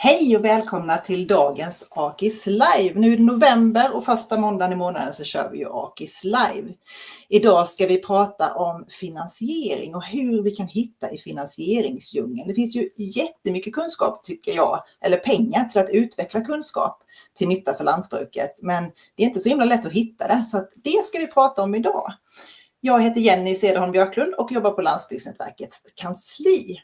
Hej och välkomna till dagens Akis Live. Nu är det november och första måndagen i månaden så kör vi ju Akis Live. Idag ska vi prata om finansiering och hur vi kan hitta i finansieringsdjungeln. Det finns ju jättemycket kunskap tycker jag, eller pengar till att utveckla kunskap till nytta för lantbruket. Men det är inte så himla lätt att hitta det, så att det ska vi prata om idag. Jag heter Jenny Cederholm Björklund och jobbar på Landsbygdsnätverkets kansli.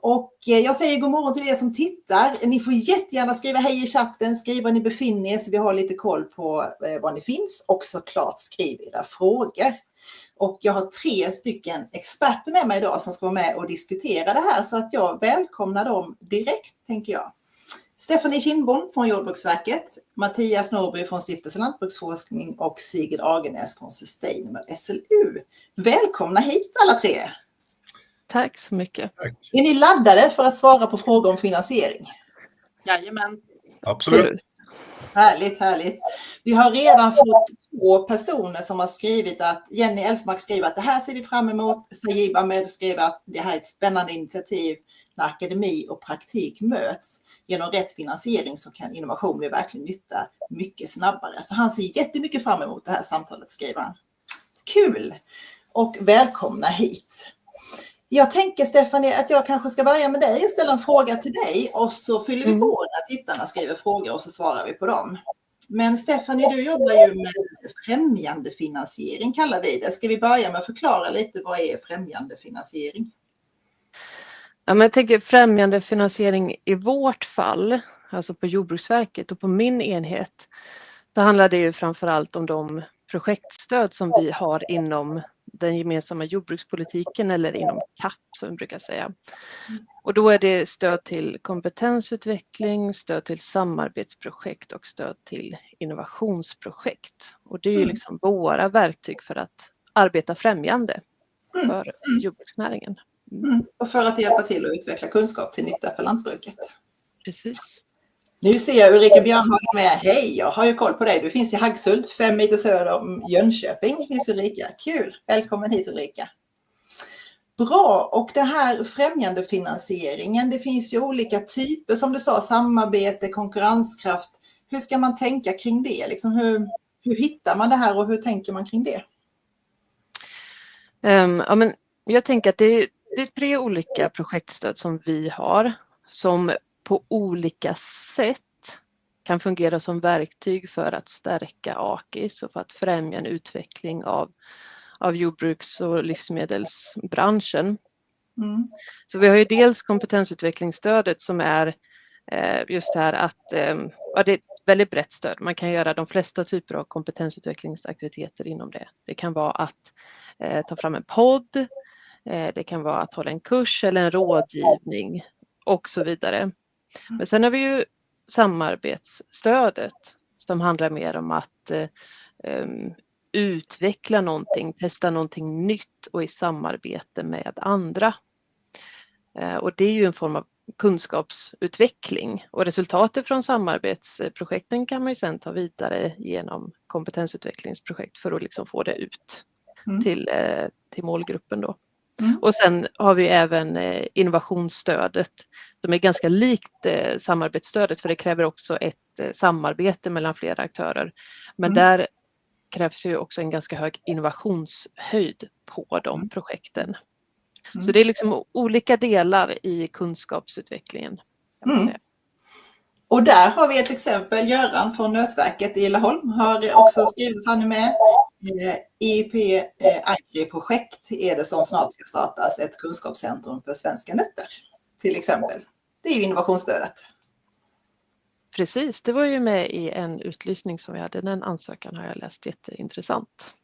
Och jag säger god morgon till er som tittar. Ni får jättegärna skriva hej i chatten, skriv var ni befinner er så vi har lite koll på var ni finns. Och såklart skriv era frågor. Och jag har 3 stycken experter med mig idag som ska vara med och diskutera det här. Så att jag välkomnar dem direkt tänker jag. Stephanie Kindbom från Jordbruksverket, Mattias Norby från Stiftelsen Lantbruksforskning och Sigrid Agenäs från Sustainable SLU. Välkomna hit alla 3! Tack så mycket. Tack. Är ni laddade för att svara på frågor om finansiering? Jajamän. Absolut. Härligt, härligt. Vi har redan fått 2 personer som har skrivit att Jenny Elsmark skriver att det här ser vi fram emot. Sajib Ahmed skriver att det här är ett spännande initiativ när akademi och praktik möts. Genom rätt finansiering så kan innovation bli verkligen nytta mycket snabbare. Så han ser jättemycket fram emot det här samtalet, skriver han. Kul! Och välkomna hit. Jag tänker Stephanie att jag kanske ska börja med dig och ställa en fråga till dig och så fyller vi på när tittarna skriver frågor och så svarar vi på dem. Men Stephanie, du jobbar ju med främjande finansiering kallar vi det. Ska vi börja med att förklara lite vad är främjande finansiering? Ja, men jag tänker främjande finansiering i vårt fall, alltså på Jordbruksverket och på min enhet, då handlar det ju framförallt om de projektstöd som vi har inom den gemensamma jordbrukspolitiken eller inom CAP som vi brukar säga. Och då är det stöd till kompetensutveckling, stöd till samarbetsprojekt och stöd till innovationsprojekt. Och det är ju liksom våra verktyg för att arbeta främjande för jordbruksnäringen. Och för att hjälpa till att utveckla kunskap till nytta för lantbruket. Precis. Nu ser jag Ulrika Björnhagen med. Hej, jag har ju koll på dig. Du finns i Hagshult, 5 meter söder om Jönköping. Finns Ulrika. Kul. Välkommen hit Ulrika. Bra, och det här främjande finansieringen, det finns ju olika typer som du sa, samarbete, konkurrenskraft. Hur ska man tänka kring det? Liksom hur hittar man det här och hur tänker man kring det? Ja, men jag tänker att det är 3 olika projektstöd som vi har som på olika sätt kan fungera som verktyg för att stärka AKIS och för att främja en utveckling av jordbruks- och livsmedelsbranschen. Så vi har ju dels kompetensutvecklingsstödet som är just här att ja, det är ett väldigt brett stöd. Man kan göra de flesta typer av kompetensutvecklingsaktiviteter inom det. Det kan vara att ta fram en podd, det kan vara att hålla en kurs eller en rådgivning och så vidare. Men sen har vi ju samarbetsstödet som handlar mer om att utveckla någonting, testa någonting nytt och i samarbete med andra. Och det är ju en form av kunskapsutveckling och resultatet från samarbetsprojekten kan man ju sen ta vidare genom kompetensutvecklingsprojekt för att liksom få det ut till målgruppen då. Och sen har vi även innovationsstödet som är ganska likt samarbetsstödet för det kräver också ett samarbete mellan flera aktörer. Men där krävs ju också en ganska hög innovationshöjd på de projekten. Så det är liksom olika delar i kunskapsutvecklingen. Kan man säga. Och där har vi ett exempel, Göran från Nötverket i Laholm har också skrivit att han är med. EIP Agri-projekt är det som snart ska startas, ett kunskapscentrum för svenska nötter till exempel. Det är ju innovationsstödet. Precis, det var ju med i en utlysning som vi hade. Den ansökan har jag läst, jätteintressant.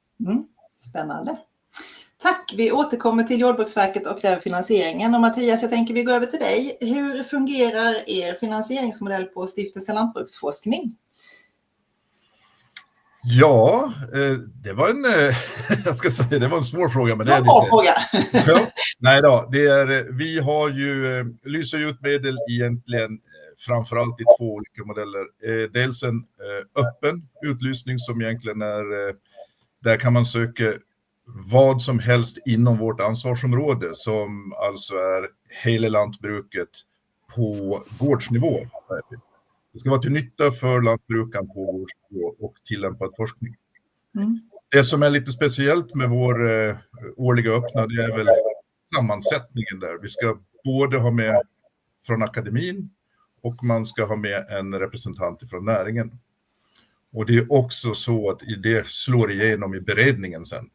Spännande. Tack, vi återkommer till Jordbruksverket och den finansieringen. Och Mattias, jag tänker vi går över till dig. Hur fungerar er finansieringsmodell på Stiftelsen Lantbruksforskning? Ja, det var jag ska säga, det var en svår fråga. Men det är bra fråga. Ja, nej då, vi har ju lyser ut medel egentligen framförallt i 2 olika modeller. Dels en öppen utlysning som egentligen är, där kan man söka vad som helst inom vårt ansvarsområde som alltså är hela lantbruket på gårdsnivå. Det ska vara till nytta för lantbrukaren på gårdsnivå och tillämpad forskning. Det som är lite speciellt med vår årliga öppna, det är väl sammansättningen där. Vi ska både ha med från akademin och man ska ha med en representant från näringen. Och det är också så att det slår igenom i beredningen sen.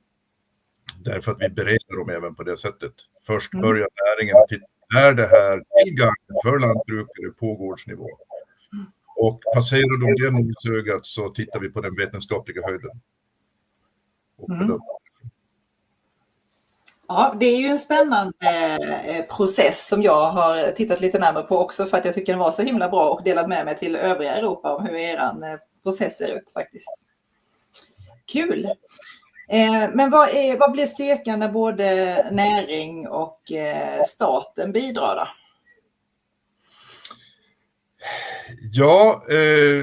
Därför att vi bereder dem även på det sättet. Först börjar näringen att titta, är det här till gagn för lantbrukare på gårdsnivå? Och passerar de det nålsögat så tittar vi på den vetenskapliga höjden. Ja, det är ju en spännande process som jag har tittat lite närmare på också för att jag tycker den var så himla bra och delat med mig till övriga Europa om hur eran process ser ut faktiskt. Kul! Men vad blir styrkan när både näring och staten bidrar då? Ja,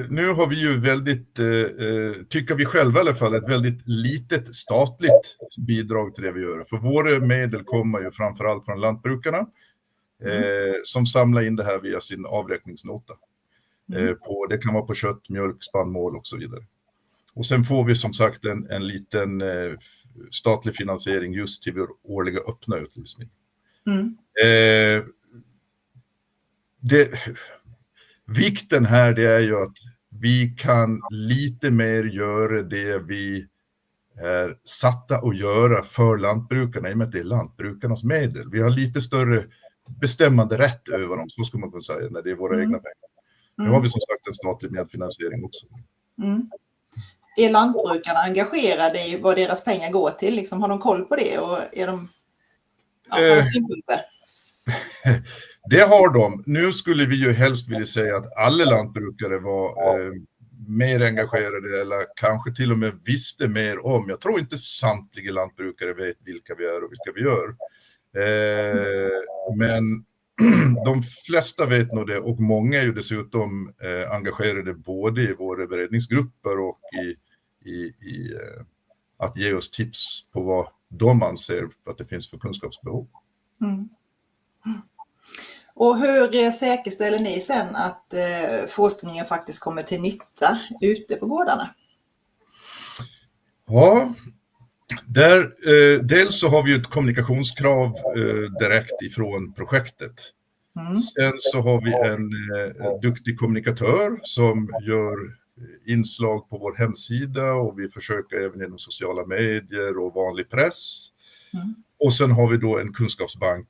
nu har vi ju väldigt, tycker vi själva i alla fall, ett väldigt litet statligt bidrag till det vi gör. För våra medel kommer ju framförallt från lantbrukarna som samlar in det här via sin avräkningsnota. Det kan vara på kött, mjölk, spannmål och så vidare. Och sen får vi som sagt en liten statlig finansiering just till vår årliga öppna utlysning. Vikten här det är ju att vi kan lite mer göra det vi är satta att göra för lantbrukarna i och med att det är lantbrukarnas medel. Vi har lite större bestämmande rätt över dem, så ska man kunna säga, när det är våra egna pengar. Nu har vi som sagt en statlig medfinansiering också. Är lantbrukarna engagerade i vad deras pengar går till? Liksom, har de koll på det och är de synpunkter? Det har de. Nu skulle vi ju helst vilja säga att alla lantbrukare var mer engagerade eller kanske till och med visste mer om. Jag tror inte samtliga lantbrukare vet vilka vi är och vilka vi gör. Men de flesta vet nog det och många är ju dessutom engagerade både i våra beredningsgrupper och i att ge oss tips på vad de anser att det finns för kunskapsbehov. Och hur säkerställer ni sen att forskningen faktiskt kommer till nytta ute på gårdarna? Ja, dels så har vi ett kommunikationskrav direkt ifrån projektet. Sen så har vi en duktig kommunikatör som gör inslag på vår hemsida och vi försöker även genom sociala medier och vanlig press. Och sen har vi då en kunskapsbank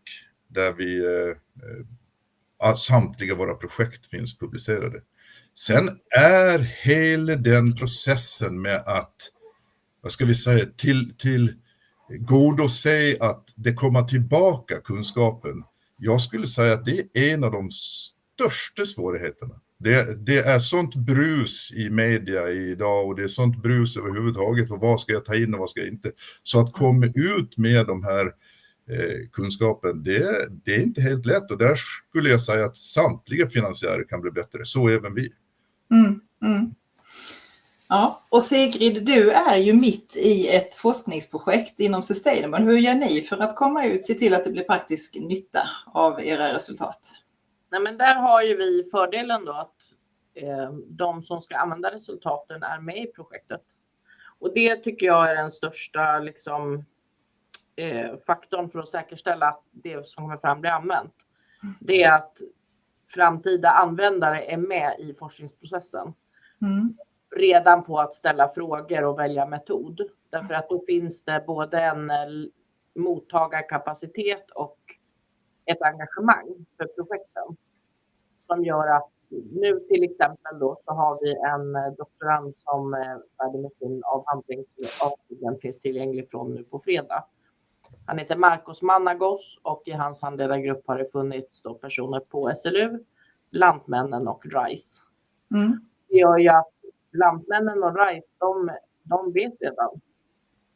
där vi samtliga våra projekt finns publicerade. Sen är hela den processen med att, vad ska vi säga, till god att säga att det kommer tillbaka kunskapen. Jag skulle säga att det är en av de största svårigheterna. Det är sånt brus i media idag och det är sånt brus överhuvudtaget för vad ska jag ta in och vad ska jag inte. Så att komma ut med de här kunskapen, det är inte helt lätt och där skulle jag säga att samtliga finansiärer kan bli bättre, så även vi. Ja, och Sigrid, du är ju mitt i ett forskningsprojekt inom Sustainable. Hur gör ni för att komma ut, se till att det blir praktisk nytta av era resultat? Nej, men där har ju vi fördelen då att de som ska använda resultaten är med i projektet. Och det tycker jag är den största faktorn för att säkerställa att det som kommer fram blir använt. Det är att framtida användare är med i forskningsprocessen. Redan på att ställa frågor och välja metod. Därför att då finns det både en mottagarkapacitet och ett engagemang för projekten. Som gör att nu till exempel då så har vi en doktorand som är färdig med sin avhandling som finns tillgänglig från nu på fredag. Han heter Marcos Managos och i hans handledargrupp har det funnits då personer på SLU, Lantmännen och RISE. Det gör ju att Lantmännen och RISE, de vet redan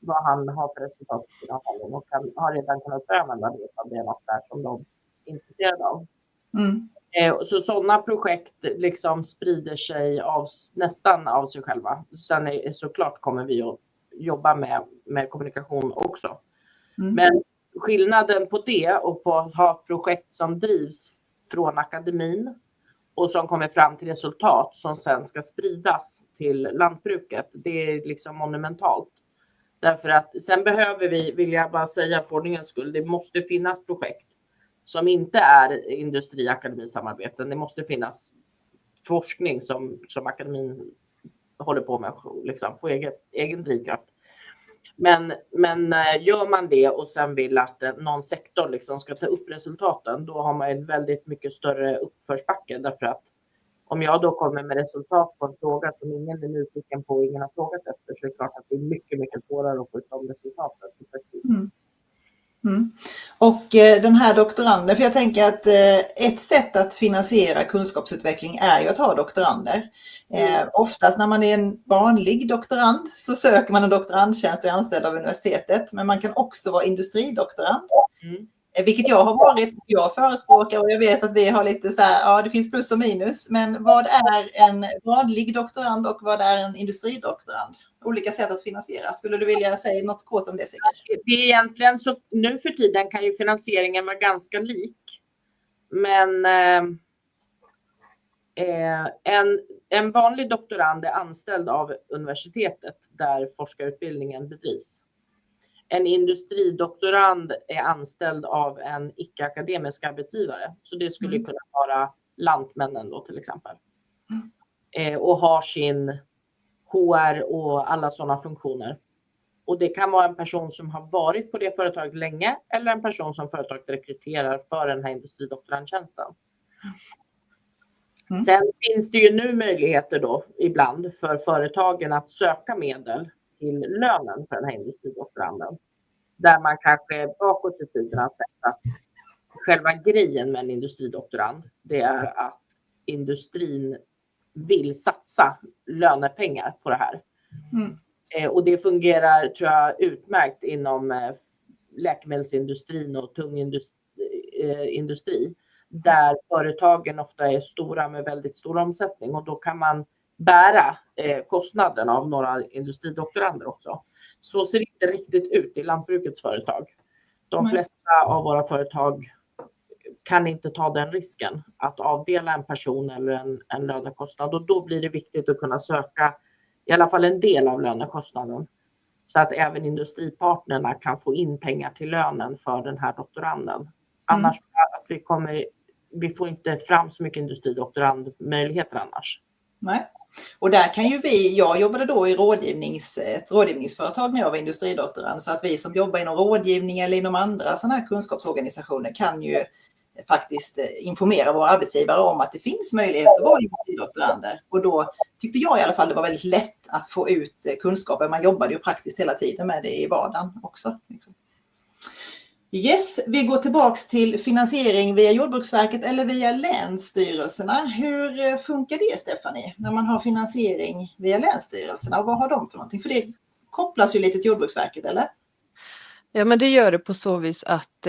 vad han har för resultat i sin avhandling och har redan kunnat använda det av det något där som de är intresserade av. Så sådana projekt liksom sprider sig nästan av sig själva. Sen såklart kommer vi att jobba med kommunikation också. Men skillnaden på det och på att ha projekt som drivs från akademin och som kommer fram till resultat som sen ska spridas till lantbruket. Det är liksom monumentalt. Därför att sen behöver vi, vill jag bara säga för ordningens skull, det måste finnas projekt som inte är industri-akademisamarbeten. Det måste finnas forskning som akademin håller på med liksom, på egen drivkraft. Men gör man det och sen vill att någon sektor liksom ska ta upp resultaten, då har man en väldigt mycket större uppförsbacke. Därför att om jag då kommer med resultat på en fråga som ingen är nyfiken på och ingen har frågat efter, så är det klart att det är mycket, mycket svårare att få ut de resultaten. Och den här doktoranden, för jag tänker att ett sätt att finansiera kunskapsutveckling är ju att ha doktorander. Oftast när man är en vanlig doktorand så söker man en doktorandtjänst och är anställd av universitetet, men man kan också vara industridoktorand. Vilket jag förespråkar, och jag vet att vi har lite så här, ja det finns plus och minus, men vad är en vanlig doktorand och vad är en industridoktorand? Olika sätt att finansiera. Skulle du vilja säga något kort om det, Sigrid? Det är egentligen så, nu för tiden kan ju finansieringen vara ganska lik, men en vanlig doktorand är anställd av universitetet där forskarutbildningen bedrivs. En industridoktorand är anställd av en icke-akademisk arbetsgivare. Så det skulle kunna vara Lantmännen då till exempel. Och har sin HR och alla sådana funktioner. Och det kan vara en person som har varit på det företaget länge eller en person som företaget rekryterar för den här industridoktorandtjänsten. Sen finns det ju nu möjligheter då ibland för företagen att söka medel till lönen för den här industridoktoranden. Där man kanske bakåt i tiden har sett att själva grejen med en industridoktorand, det är att industrin vill satsa lönepengar på det här. Och det fungerar, tror jag, utmärkt inom läkemedelsindustrin och tung industri. Där företagen ofta är stora med väldigt stor omsättning, och då kan man bära kostnaden av några industridoktorander också. Så ser det inte riktigt ut i lantbrukets företag. De flesta av våra företag kan inte ta den risken att avdela en person eller en lönekostnad, och då blir det viktigt att kunna söka i alla fall en del av lönekostnaden så att även industripartnerna kan få in pengar till lönen för den här doktoranden. Annars att vi får inte fram så mycket industridoktorandmöjligheter annars. Nej. Och där kan ju jag jobbade då i ett rådgivningsföretag när jag var industridoktorand, så att vi som jobbar inom rådgivning eller inom andra sådana här kunskapsorganisationer kan ju faktiskt informera våra arbetsgivare om att det finns möjlighet att vara industridoktorander. Och då tyckte jag i alla fall det var väldigt lätt att få ut kunskaper. Man jobbade ju praktiskt hela tiden med det i vardagen också. Liksom. Yes, vi går tillbaks till finansiering via Jordbruksverket eller via länsstyrelserna. Hur funkar det, Stephanie, när man har finansiering via länsstyrelserna, och vad har de för någonting? För det kopplas ju lite till Jordbruksverket, eller? Ja, men det gör det på så vis att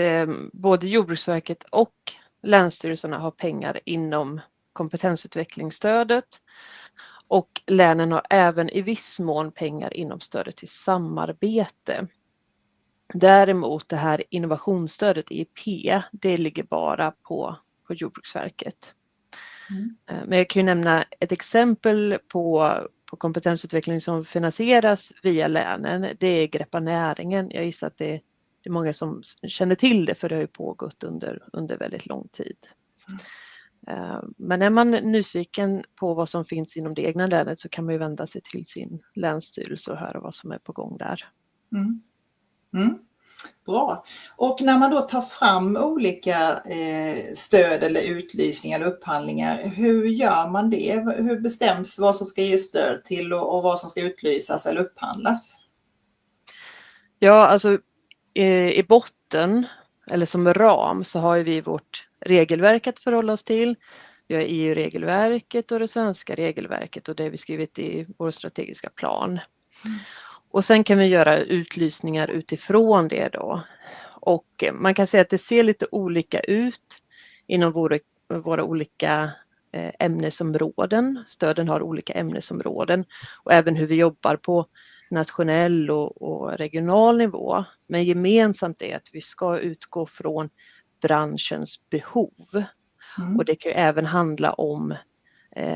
både Jordbruksverket och länsstyrelserna har pengar inom kompetensutvecklingsstödet, och länen har även i viss mån pengar inom stödet till samarbete. Däremot det här innovationsstödet IP, det ligger bara på Jordbruksverket. Men jag kan ju nämna ett exempel på kompetensutveckling som finansieras via länen. Det är Greppa näringen. Jag gissar att det är många som känner till det, för det har ju pågått under väldigt lång tid. Men är man nyfiken på vad som finns inom det egna länet så kan man ju vända sig till sin länsstyrelse och höra vad som är på gång där. Bra. Och när man då tar fram olika stöd eller utlysningar eller upphandlingar, hur gör man det? Hur bestäms vad som ska ges stöd till och vad som ska utlysas eller upphandlas? Ja, alltså i botten eller som ram så har vi vårt regelverk att förhålla oss till. Vi har EU-regelverket och det svenska regelverket, och det har vi skrivit i vår strategiska plan. Och sen kan vi göra utlysningar utifrån det då. Och man kan säga att det ser lite olika ut inom våra olika ämnesområden. Stöden har olika ämnesområden, och även hur vi jobbar på nationell och regional nivå. Men gemensamt är att vi ska utgå från branschens behov. Och det kan ju även handla om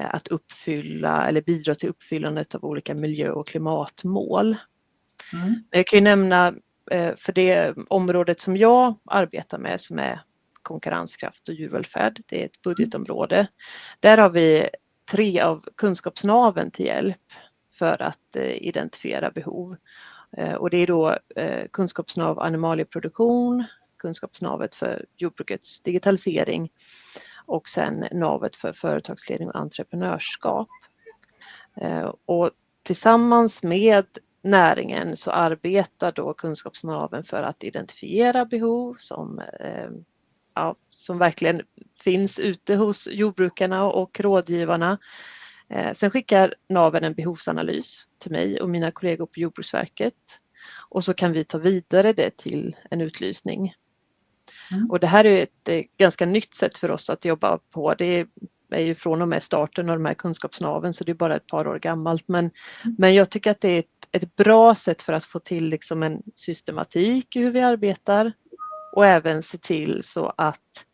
att uppfylla eller bidra till uppfyllandet av olika miljö- och klimatmål. Jag kan ju nämna för det området som jag arbetar med, som är konkurrenskraft och djurvälfärd, det är ett budgetområde. Där har vi 3 av kunskapsnaven till hjälp för att identifiera behov. Och det är då kunskapsnav animalieproduktion, kunskapsnavet för jordbrukets digitalisering och sen navet för företagsledning och entreprenörskap. Och tillsammans med näringen så arbetar då kunskapsnaven för att identifiera behov som verkligen finns ute hos jordbrukarna och rådgivarna. Sen skickar naven en behovsanalys till mig och mina kollegor på Jordbruksverket och så kan vi ta vidare det till en utlysning. Och det här är ett ganska nytt sätt för oss att jobba på. Det är ju från och med starten av de här kunskapsnaven, så det är bara ett par år gammalt. Men jag tycker att det är ett bra sätt för att få till liksom en systematik i hur vi arbetar och även se till så att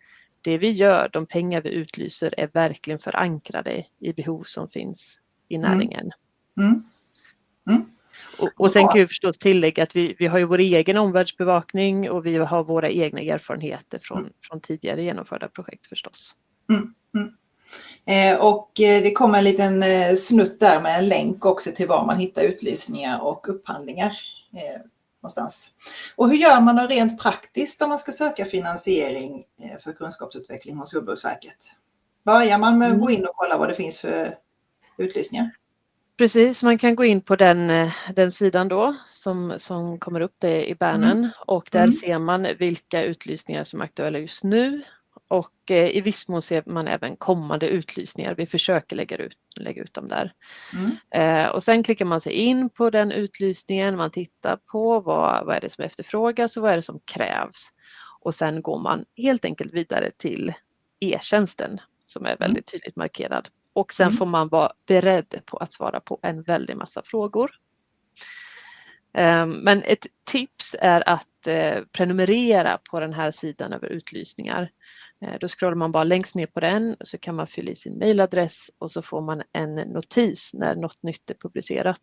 det vi gör, de pengar vi utlyser, är verkligen förankrade i behov som finns i näringen. Och sen kan jag förstås tillägga att vi har ju vår egen omvärldsbevakning och vi har våra egna erfarenheter från tidigare genomförda projekt förstås. Och det kommer en liten snutt där med en länk också till var man hittar utlysningar och upphandlingar någonstans. Och hur gör man då rent praktiskt om man ska söka finansiering för kunskapsutveckling hos Jordbruksverket? Börjar man med att gå in och kolla vad det finns för utlysningar? Precis, man kan gå in på den sidan då som kommer upp det i bannern och där ser man vilka utlysningar som är aktuella just nu. Och i viss mån ser man även kommande utlysningar. Vi försöker lägga ut dem där. Och sen klickar man sig in på den utlysningen. Man tittar på vad är det som efterfrågas och vad är det som krävs. Och sen går man helt enkelt vidare till e-tjänsten som är väldigt tydligt markerad. Och sen får man vara beredd på att svara på en väldig massa frågor. Men ett tips är att prenumerera på den här sidan över utlysningar. Då scrollar man bara längst ner på den så kan man fylla i sin mejladress och så får man en notis när något nytt är publicerat.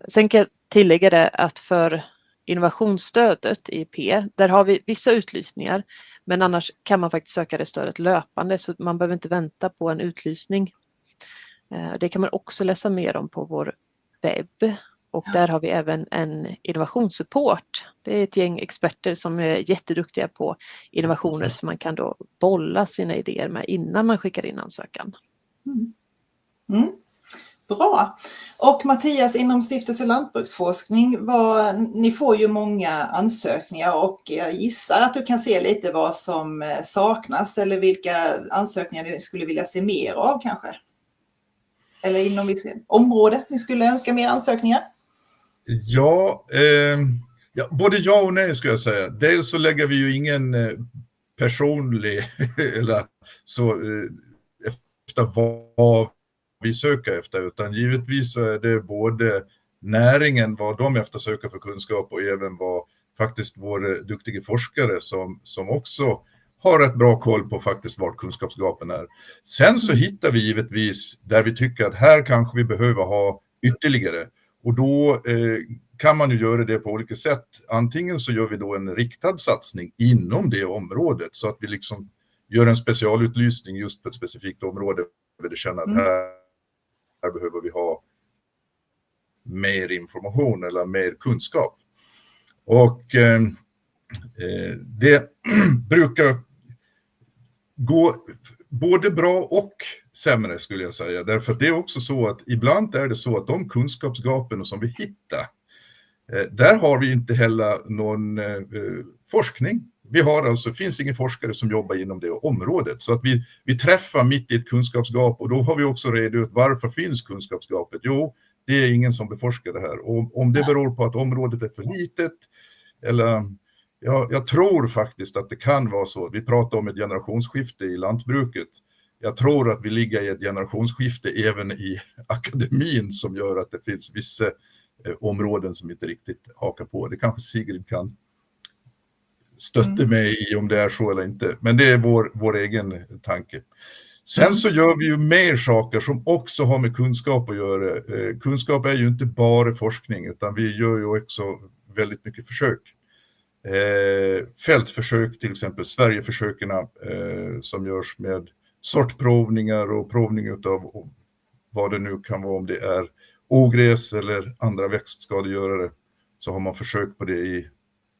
Sen kan jag tillägga det att för innovationsstödet IP, där har vi vissa utlysningar, men annars kan man faktiskt söka det stödet löpande så man behöver inte vänta på en utlysning. Det kan man också läsa mer om på vår webb. Och där har vi även en innovationssupport. Det är ett gäng experter som är jätteduktiga på innovationer som man kan då bolla sina idéer med innan man skickar in ansökan. Bra. Och Mattias, inom Stiftelse Lantbruksforskning, ni får ju många ansökningar och jag gissar att du kan se lite vad som saknas eller vilka ansökningar du skulle vilja se mer av kanske. Eller inom vilket område ni skulle önska mer ansökningar? Ja, både ja och nej skulle jag säga. Dels så lägger vi ju ingen personlig eller så efter vad vi söker efter, utan givetvis så är det både näringen, vad de eftersöker för kunskap och även vad faktiskt våra duktiga forskare som också har rätt bra koll på faktiskt vart kunskapsgapen är. Sen så hittar vi givetvis där vi tycker att här kanske vi behöver ha ytterligare. Och då kan man ju göra det på olika sätt. Antingen så gör vi då en riktad satsning inom det området så att vi liksom gör en specialutlysning just på ett specifikt område där vi känner att här behöver vi ha mer information eller mer kunskap. Och det brukar gå både bra och sämre skulle jag säga. Därför att det är också så att ibland är det så att de kunskapsgapen som vi hittar, där har vi inte heller någon forskning. Finns ingen forskare som jobbar inom det området. Så att vi träffar mitt i ett kunskapsgap och då har vi också redogjort varför finns kunskapsgapet? Jo, det är ingen som beforskar det här. Och om det beror på att området är för litet eller... Jag tror faktiskt att det kan vara så. Vi pratar om ett generationsskifte i lantbruket. Jag tror att vi ligger i ett generationsskifte även i akademin som gör att det finns vissa områden som inte riktigt hakar på. Det kanske Sigrid kan stötte mig i om det är så eller inte. Men det är vår egen tanke. Sen så gör vi ju mer saker som också har med kunskap att göra. Kunskap är ju inte bara forskning, utan vi gör ju också väldigt mycket försök. Fältförsök, till exempel Sverigeförsöken som görs med sortprovningar och provning av vad det nu kan vara, om det är ogräs eller andra växtskadegörare, så har man försök på det i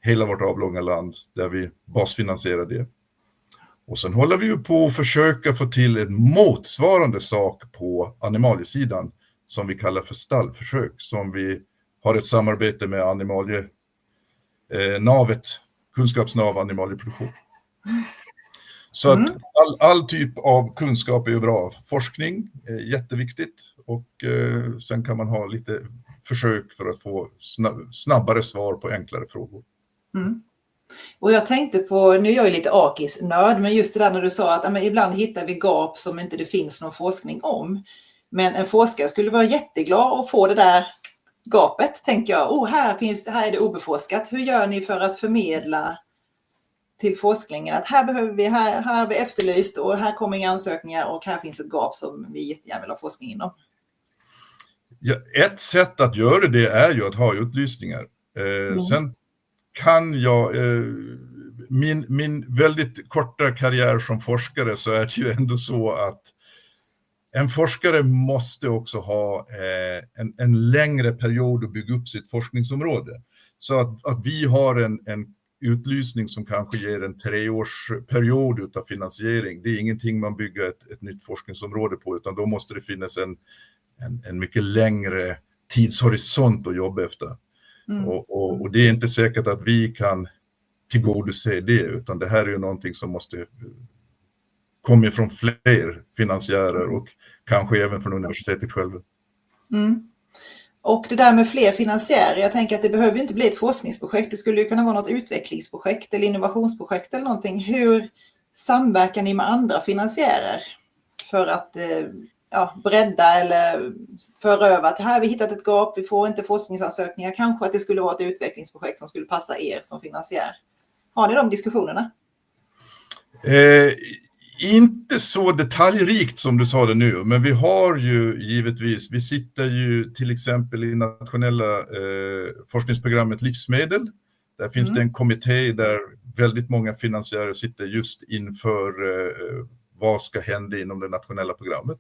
hela vårt avlånga land där vi basfinansierar det. Och sen håller vi ju på att försöka få till en motsvarande sak på animaliesidan som vi kallar för stallförsök, som vi har ett samarbete med navet, kunskapsnav animalieproduktion. Så att all typ av kunskap är ju bra. Forskning är jätteviktigt, och sen kan man ha lite försök för att få snabbare svar på enklare frågor. Och jag tänkte på, nu är jag ju lite AKIS-nörd, men just det där när du sa att ibland hittar vi gap som inte det finns någon forskning om. Men en forskare skulle vara jätteglad att få det där gapet, tänker jag. Här är det obeforskat. Hur gör ni för att förmedla till forskningen att här har vi efterlyst och här kommer inga ansökningar och här finns ett gap som vi jättegärna vill ha forskning inom? Ja, ett sätt att göra det är ju att ha utlysningar. Sen kan jag, min väldigt korta karriär som forskare, så är det ju ändå så att en forskare måste också ha en längre period att bygga upp sitt forskningsområde. Så att vi har en utlysning som kanske ger en 3-årsperiod utav finansiering. Det är ingenting man bygger ett nytt forskningsområde på, utan då måste det finnas en mycket längre tidshorisont att jobba efter. Och det är inte säkert att vi kan tillgodose det, utan det här är ju någonting som måste komma från fler finansiärer och kanske även från universitetet själva. Och det där med fler finansiärer, jag tänker att det behöver inte bli ett forskningsprojekt, det skulle ju kunna vara något utvecklingsprojekt eller innovationsprojekt eller någonting. Hur samverkar ni med andra finansiärer för att bredda eller föra över att här har vi hittat ett gap, vi får inte forskningsansökningar, kanske att det skulle vara ett utvecklingsprojekt som skulle passa er som finansiär? Har ni de diskussionerna? Inte så detaljrikt som du sa det nu, men vi har ju givetvis, vi sitter ju till exempel i nationella forskningsprogrammet Livsmedel. Där finns det en kommitté där väldigt många finansiärer sitter just inför vad ska hända inom det nationella programmet.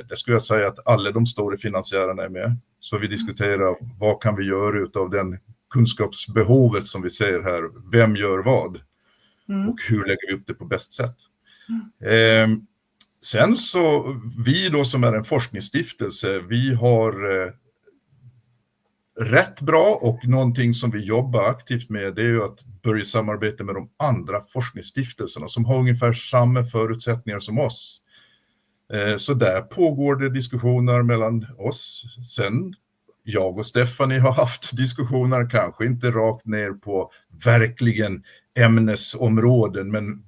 Det skulle jag säga att alla de stora finansiärerna är med. Så vi diskuterar vad kan vi göra utav den kunskapsbehovet som vi ser här. Vem gör vad? Och hur lägger vi upp det på bäst sätt? Sen så, vi då som är en forskningsstiftelse, vi har rätt bra, och någonting som vi jobbar aktivt med, det är ju att börja samarbeta med de andra forskningsstiftelserna som har ungefär samma förutsättningar som oss. Så där pågår det diskussioner mellan oss. Sen jag och Stephanie har haft diskussioner, kanske inte rakt ner på verkligen ämnesområden, men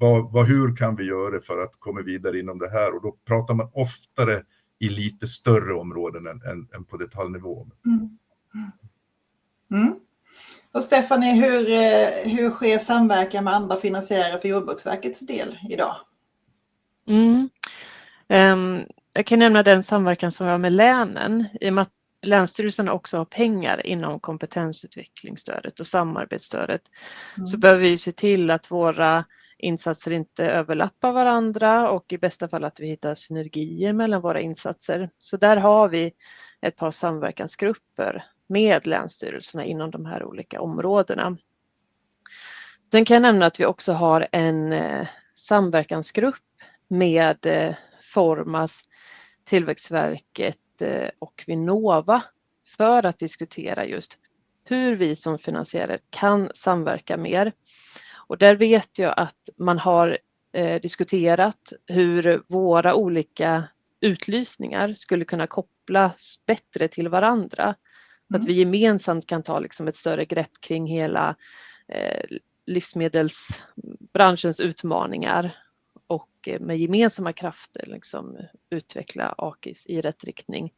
hur kan vi göra för att komma vidare inom det här? Och då pratar man oftare i lite större områden än på detaljnivå. Och Stephanie, hur sker samverkan med andra finansiärer för Jordbruksverkets del idag? Jag kan nämna den samverkan som vi har med länen, i och med att länsstyrelserna också har pengar inom kompetensutvecklingsstödet och samarbetsstödet. Så behöver vi se till att våra insatser inte överlappar varandra, och i bästa fall att vi hittar synergier mellan våra insatser. Så där har vi ett par samverkansgrupper med länsstyrelserna inom de här olika områdena. Sen kan jag nämna att vi också har en samverkansgrupp med Formas, Tillväxtverket och Vinnova för att diskutera just hur vi som finansiärer kan samverka mer. Och där vet jag att man har diskuterat hur våra olika utlysningar skulle kunna kopplas bättre till varandra. Så att vi gemensamt kan ta liksom ett större grepp kring hela livsmedelsbranschens utmaningar. och med gemensamma krafter liksom utveckla AKIS i rätt riktning.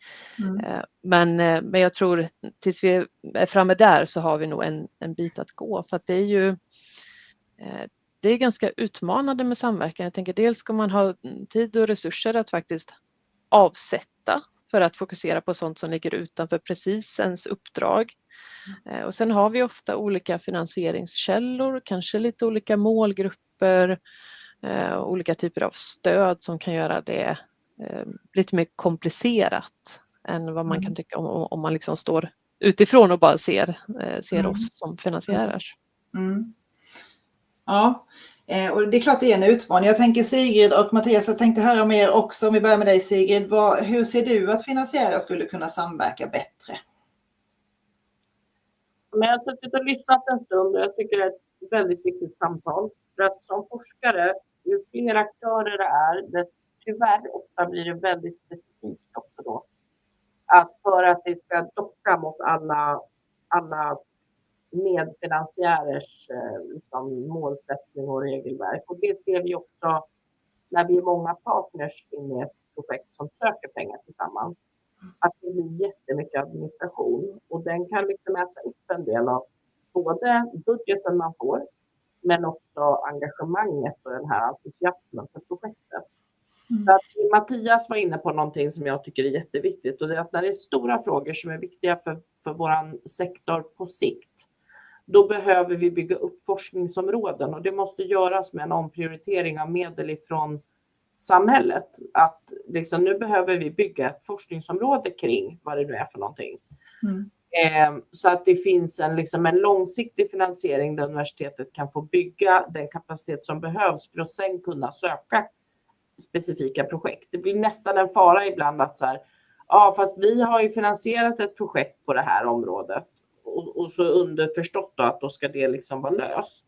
Men jag tror tills vi är framme där så har vi nog en bit att gå, för att det är ju det är ganska utmanande med samverkan. Jag tänker dels ska man ha tid och resurser att faktiskt avsätta för att fokusera på sånt som ligger utanför precis ens uppdrag. Och sen har vi ofta olika finansieringskällor, kanske lite olika målgrupper, olika typer av stöd som kan göra det lite mer komplicerat än vad man kan tycka om man liksom står utifrån och bara ser oss som finansiärer. Ja, och det är klart det är en utmaning. Jag tänker Sigrid och Mattias, jag tänkte höra mer också. Om vi börjar med dig Sigrid, hur ser du att finansiärer skulle kunna samverka bättre? Men jag har suttit och lyssnat en stund och jag tycker det är ett väldigt viktigt samtal. För att som forskare, ju fler aktörer det är, desto tyvärr ofta blir det väldigt specifikt också då. Att för att det ska docka mot alla medfinansiärers liksom, målsättning och regelverk. Och det ser vi också när vi är många partners inne i ett projekt som söker pengar tillsammans. Att det blir jättemycket administration och den kan liksom äta upp en del av både budgeten man får men också engagemanget och den här entusiasmen för projektet. Så att Mattias var inne på någonting som jag tycker är jätteviktigt, och det är att när det är stora frågor som är viktiga för vår sektor på sikt, då behöver vi bygga upp forskningsområden och det måste göras med en omprioritering av medel ifrån samhället. Att liksom, nu behöver vi bygga ett forskningsområde kring vad det nu är för någonting. Så att det finns en långsiktig finansiering där universitetet kan få bygga den kapacitet som behövs för att sen kunna söka specifika projekt. Det blir nästan en fara ibland att så här, ja fast vi har ju finansierat ett projekt på det här området och så underförstått då att då ska det liksom vara löst.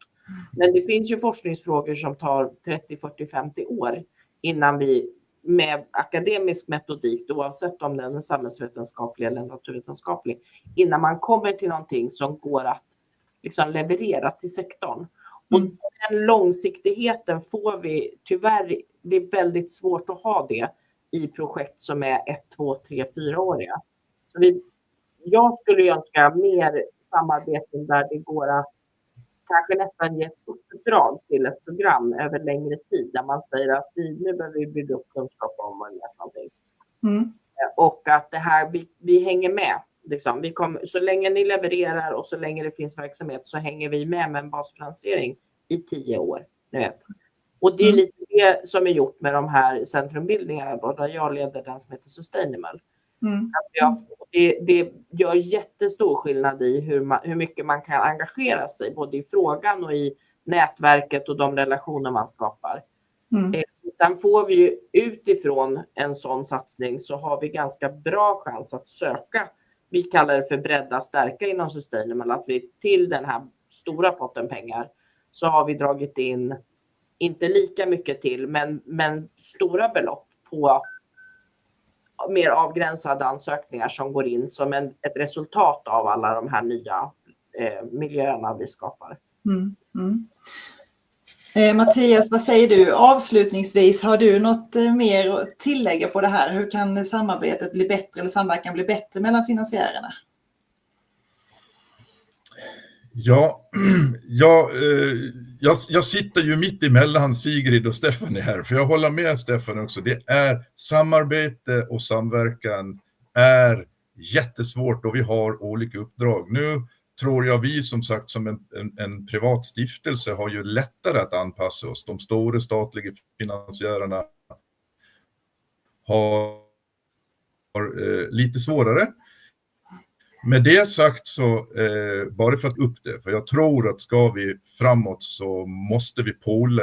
Men det finns ju forskningsfrågor som tar 30, 40, 50 år innan vi med akademisk metodik, oavsett om den är samhällsvetenskaplig eller naturvetenskaplig, innan man kommer till någonting som går att liksom leverera till sektorn. Och den långsiktigheten får vi tyvärr, det är väldigt svårt att ha det i projekt som är 1, 2, 3, 4-åriga. Så jag skulle önska mer samarbeten där det går att kanske nästan ge ett uppdrag till ett program över längre tid där man säger att nu behöver vi bygga upp kunskap om vad det är någonting. Och att det här, vi hänger med. Liksom. Så länge ni levererar och så länge det finns verksamhet så hänger vi med en basfinansiering i 10 år. Ni vet. Och det är lite det som är gjort med de här centrumbildningarna då, där jag leder den som heter Sustainable. Det gör jättestor skillnad i hur mycket man kan engagera sig både i frågan och i nätverket och de relationer man skapar. Sen får vi ju utifrån en sån satsning så har vi ganska bra chans att söka. Vi kallar det för bredda stärka inom Sustainable, att vi till den här stora potten pengar så har vi dragit in inte lika mycket till men stora belopp på mer avgränsade ansökningar som går in som ett resultat av alla de här nya miljöerna vi skapar. Mattias, vad säger du? Avslutningsvis, har du något mer att tillägga på det här? Hur kan samarbetet bli bättre eller samverkan bli bättre mellan finansiärerna? Jag sitter ju mitt emellan Sigrid och Stefan här, för jag håller med Stefan också. Det är samarbete och samverkan är jättesvårt och vi har olika uppdrag. Nu tror jag vi som sagt som en privat stiftelse har ju lättare att anpassa oss. De stora statliga finansiärerna har lite svårare. Med det sagt så, bara för att upp det, för jag tror att ska vi framåt så måste vi pola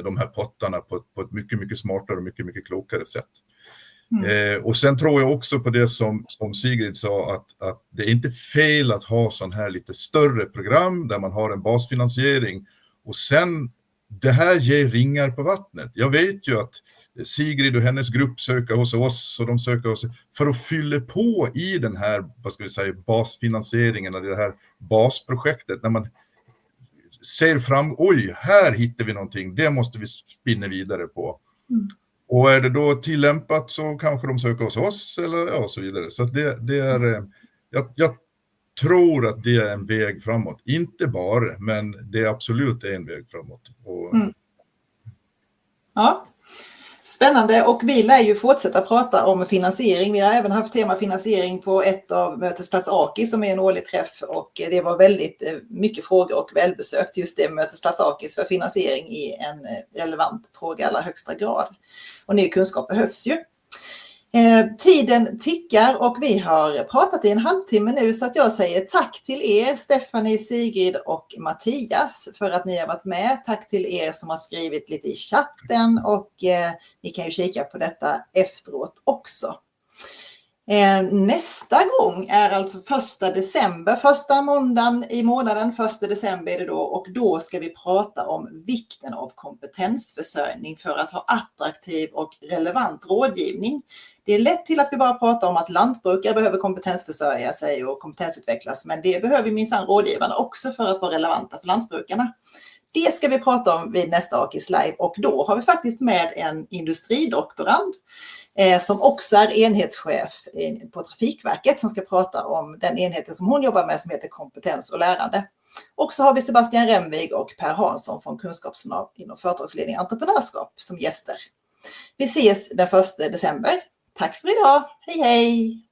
de här pottarna på ett mycket, mycket smartare och mycket, mycket klokare sätt. Och sen tror jag också på det som Sigrid sa, att det är inte fel att ha sån här lite större program där man har en basfinansiering och sen det här ger ringar på vattnet. Jag vet ju att Sigrid och hennes grupp söker hos oss och de söker hos för att fylla på i den här, vad ska vi säga, basfinansieringen av det här basprojektet. När man ser fram, oj, här hittar vi någonting, det måste vi spinna vidare på. Mm. Och är det då tillämpat så kanske de söker hos oss eller ja, så vidare. Så att det är, jag tror att det är en väg framåt. Inte bara, men det är absolut en väg framåt. Och, Ja. Spännande, och vi lär ju fortsätta prata om finansiering. Vi har även haft tema finansiering på ett av Mötesplats Aki som är en årlig träff, och det var väldigt mycket frågor och välbesökt just det, Mötesplats Akis, för finansiering i en relevant fråga i allra högsta grad. Och ny kunskap behövs ju. Tiden tickar och vi har pratat i en halvtimme nu, så att jag säger tack till er, Stephanie, Sigrid och Mattias, för att ni har varit med. Tack till er som har skrivit lite i chatten, och ni kan ju kika på detta efteråt också. Nästa gång är alltså 1 december, första måndagen i månaden, 1 december är det då, och då ska vi prata om vikten av kompetensförsörjning för att ha attraktiv och relevant rådgivning. Det är lätt till att vi bara pratar om att lantbrukare behöver kompetensförsörja sig och kompetensutvecklas, men det behöver minsann rådgivarna också för att vara relevanta för lantbrukarna. Det ska vi prata om vid nästa Akis Live, och då har vi faktiskt med en industridoktorand som också är enhetschef på Trafikverket, som ska prata om den enheten som hon jobbar med som heter kompetens och lärande. Och så har vi Sebastian Remvig och Per Hansson från Kunskapsnav inom företagsledning och entreprenörskap som gäster. Vi ses den 1 december. Tack för idag. Hej hej!